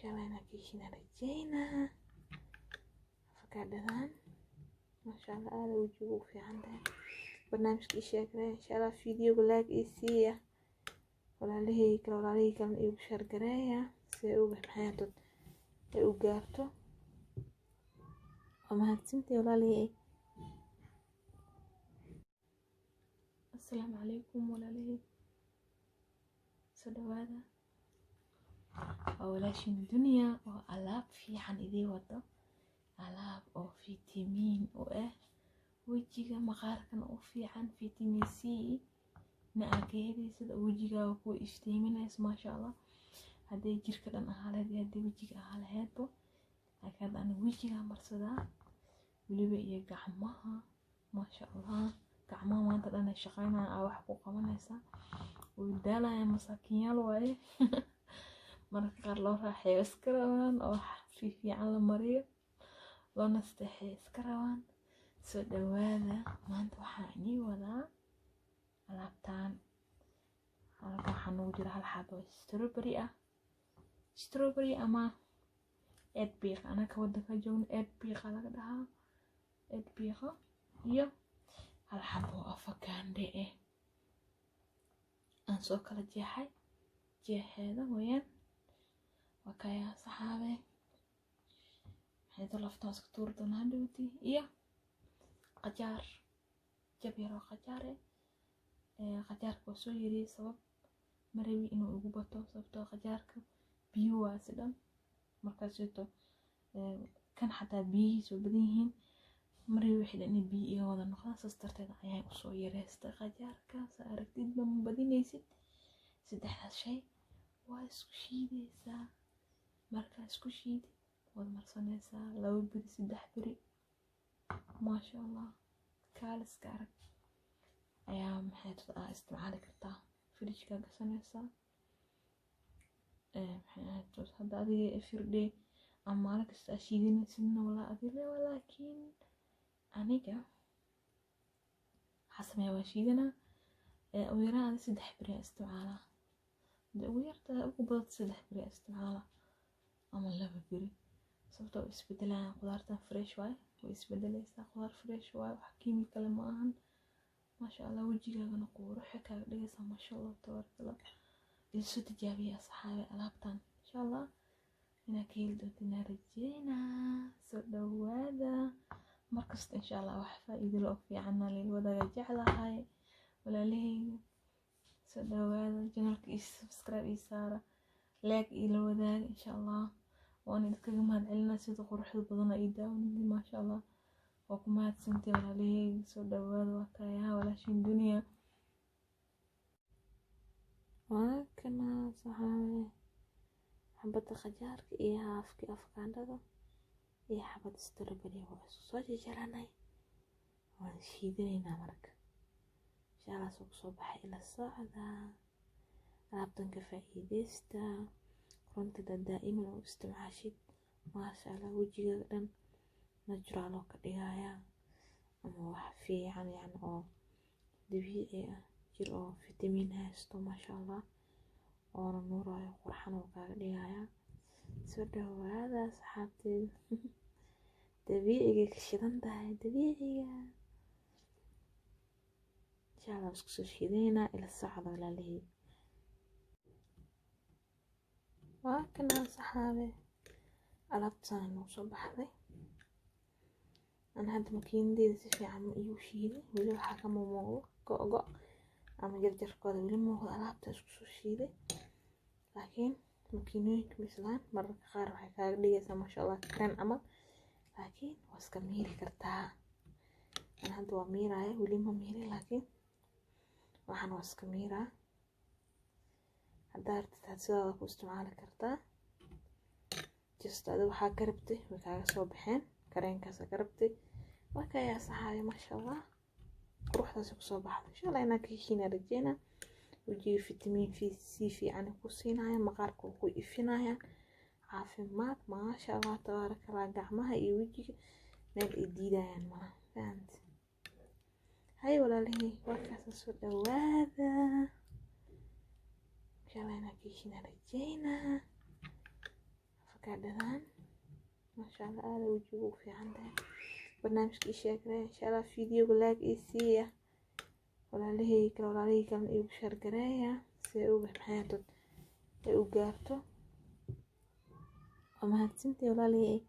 شالينا كيشنا رجينا فكادان ما شاء الله هذا وجهه في عنده برنامج كيشاكرين إن شاء الله فيديو لايك إيسية ولا ليه كلام إيو بشار قرايا سيئو بحياته إيو قارته وما هتسنتي ولا ليه. السلام عليكم ولا ليه سدوادا ولاش الدنيا وألعاب في عن إيدي وضع ألعاب أو فيتامين وجيجا مقاركن أو في عن فيتامين سي نأكيدي سد وجيجا وكو إفتيمينيس ما شاء الله هدي جيرك دان أهالي هدي وجيجا أهالي هادو لكن أنا وجيجا مرسدا وليبا إيا قعمها ما شاء الله قعمها ما أنت أنا شقينا أو حقو قمانيسا ودالا يا مساكين يالو mararka qaar loo raaxeeyo iska rabaan oo fiican la mariyo loo nasteexeeyo iska rabaan soo dhawaada maanta waxaan inii wadaa alaabtaan halkan waxaa noogu jira hal xabo strawberry ama eedbiiq anaka wadanka joogno eedbiiqa laga dhahaa eedbiiqa iyo hal xabo afakaandhe aan soo kala jeexeeda wayaan وكايا صحابي حيث لفتاس كتور دون هندوتي إياه قجار جبيرو قجاري قجار كوسو يري سبب مريوي إنو إقوباتو سببتو قجارك بيو واسدن مركزيتو كان حتى بي سو بديهين مريوي حدا إني بي إيه وضا نقضا سسترتيدا عيان كوسو يريستا قجارك سأركتيد بمبادينيسيد سدح هذا الشي واسكو شيديسا marka isku shiidi wad marsanaysaa 2 biri 3 biri ma sha Allah kaaliska arag ayaa maxay taa isticmaali kartaa fridge-ka gasanaysaa maxay taa hada adiga firdhe ama la kasta shiidinaysidna wala adile walaakiin aniga xasmay waa shiidana oo yaraan 3 biri isticmaala ugu yarta ugu badan 3 biri isticmaala ama 2 biri sababtoo isbedelaan qudaartan fresh waay way isbedelaysaa qudaar fresh waay wax kiimika leh ma ahan ma sha Allah wajigaagana qurux ka dhigaysa ma sha Allah tabarakallah isu tijaabiya asxaabi alaabtan insha Allah ina keel doontina rajeyna soo dhawaada markasta insha Allah wax faa'iido leh oo fiican leh wadaga jeclahay walaalahayga soo dhawaada channelka subscribe isaara like ila wadaag insha Allah وانا idinkaga mahad celinaa sida quruxda badan ay daawanayeen ma sha Allah waa ku mahadsantahay walaalahey soo dhawaada waa kaayaha walaashin dunya waa kana saxaabe xabada qajaarka iyo haafki afkaandhada iyo xabad strawberry waa soo jejeranay waan shiidaynaa marka insha Allah soo baxay ila socda alaabtan ka faa'iideysta runta daa'iman oo isticmaashid ma sha Allah wajiga dhan natural oo ka dhigaya ama wax fiican yani oo dabiici ah jir oo vitamin haysto ma sha Allah oo nuurayo qurxan oo ka dhigaya soo dhawaada saxaabtay dabiiciga ka shidan tahay dabiiciga insha Allah isku soo shiidayna ila socda walaalahey وكنا صحابي ألابتان وصباحي أنا هاد مكين دي في عم يوشيلي ولو حكم ومو قوقع أما جرجر قادة ولو مو ألابتا اسكسو شيلي لكن مكينوك مثلا مرة خارو حكاك ديسا ما شاء الله كان أمل لكن واسكا ميري كرتها أنا هاد وميراي ولي ما ميري لكن waxaan waa iska miira haddaad rabtid sidaada ku isticmaali kartaa just adiga waxaa ka rabtay way kaaga soo baxeen kareenkaas ka rabtay waa kaya saxaabi masha Allah quruxdaas ku soo baxday insha Allah inaa ka heshiina rajeyna wajiga vitamin C fiican ku siinaya maqaarka ku ifinaya caafimaad masha Allah tabarakallah gacmaha iyo wajiga meel ay diidayaan ma fahanti هاي ولا لهي وكاسة سودا وادا شالينا كيشنا رجينا afkaadhadan masha Allah aad ugu fiican tahay barnaamijkii sheekay insha Allah fiidiyowga like ii siiya walaalihii kale igu share gareeya si ay uga maxayntod ay u gaarto ومahadsantihiin walaalihii